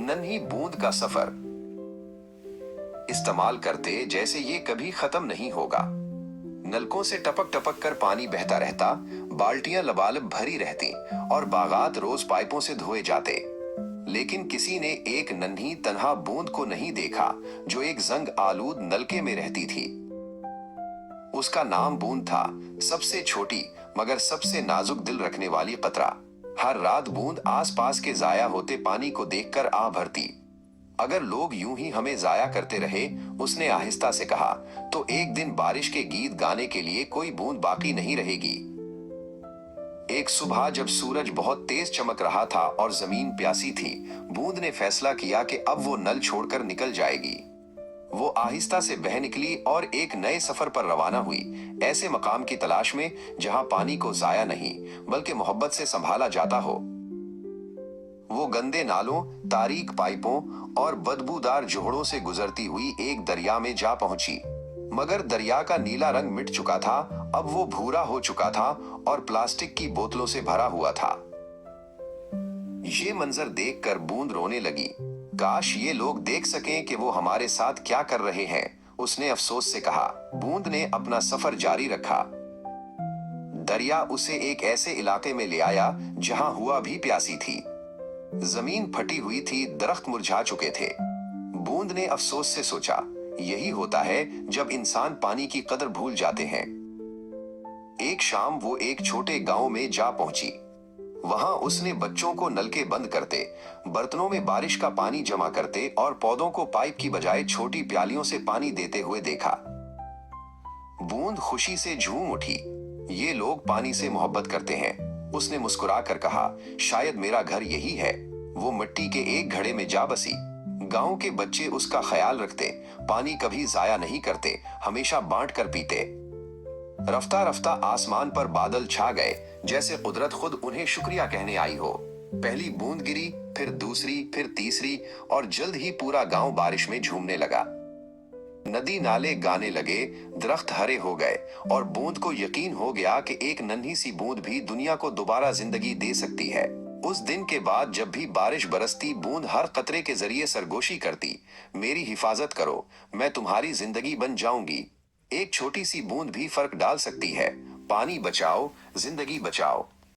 नन्ही बूंद का सफर इस्तेमाल करते जैसे ये कभी खत्म नहीं होगा। नलकों से टपक टपक कर पानी बहता रहता, बाल्टियां लबालब भरी रहती और बागात रोज पाइपों से धोए जाते। लेकिन किसी ने एक नन्ही तन्हा बूंद को नहीं देखा जो एक जंग आलूद नलके में रहती थी। उसका नाम बूंद था, सबसे छोटी मगर सबसे नाजुक दिल रखने वाली कतरा। हर रात बूंद आसपास के जाया होते पानी को देखकर आ भरती। अगर लोग यूं ही हमें जाया करते रहे, उसने आहिस्ता से कहा, तो एक दिन बारिश के गीत गाने के लिए कोई बूंद बाकी नहीं रहेगी। एक सुबह जब सूरज बहुत तेज चमक रहा था और जमीन प्यासी थी, बूंद ने फैसला किया कि अब वो नल छोड़कर निकल जाएगी। वो आहिस्ता से बह निकली और एक नए सफर पर रवाना हुई, ऐसे मकाम की तलाश में जहां पानी को जाया नहीं बल्कि मोहब्बत से संभाला जाता हो। वो गंदे नालों, तारीक पाइपों और बदबूदार जोहड़ों से गुजरती हुई एक दरिया में जा पहुंची। मगर दरिया का नीला रंग मिट चुका था, अब वो भूरा हो चुका था और प्लास्टिक की बोतलों से भरा हुआ था। ये मंजर देखकर बूंद रोने लगी। काश ये लोग देख सकें कि वो हमारे साथ क्या कर रहे हैं, उसने अफसोस से कहा। बूंद ने अपना सफर जारी रखा। दरिया उसे एक ऐसे इलाके में ले आया जहां हुआ भी प्यासी थी। जमीन फटी हुई थी, दरख्त मुरझा चुके थे। बूंद ने अफसोस से सोचा, यही होता है जब इंसान पानी की कदर भूल जाते हैं। एक शाम वो एक छोटे गांव में जा पहुंची। वहां उसने बच्चों को नलके बंद करते, बर्तनों में बारिश का पानी जमा करते और पौधों को पाइप की बजाय छोटी प्यालियों से पानी देते हुए देखा। बूंद खुशी से झूम उठी। ये लोग पानी से मोहब्बत करते हैं, उसने मुस्कुरा कर कहा। शायद मेरा घर यही है। वो मिट्टी के एक घड़े में जा बसी। गांव के बच्चे उसका ख्याल रखते, पानी कभी जाया नहीं करते, हमेशा बांट कर पीते। रफ्ता रफ्ता आसमान पर बादल छा गए, जैसे कुदरत खुद उन्हें शुक्रिया कहने आई हो। पहली बूंद गिरी, फिर दूसरी, फिर तीसरी और जल्द ही पूरा गांव बारिश में झूमने लगा। नदी नाले गाने लगे, दरख्त हरे हो गए और बूंद को यकीन हो गया कि एक नन्ही सी बूंद भी दुनिया को दोबारा जिंदगी दे सकती है। उस दिन के बाद जब भी बारिश बरसती, बूंद हर कतरे के जरिए सरगोशी करती, मेरी हिफाजत करो, मैं तुम्हारी जिंदगी बन जाऊंगी। एक छोटी सी बूंद भी फर्क डाल सकती है। पानी बचाओ, जिंदगी बचाओ।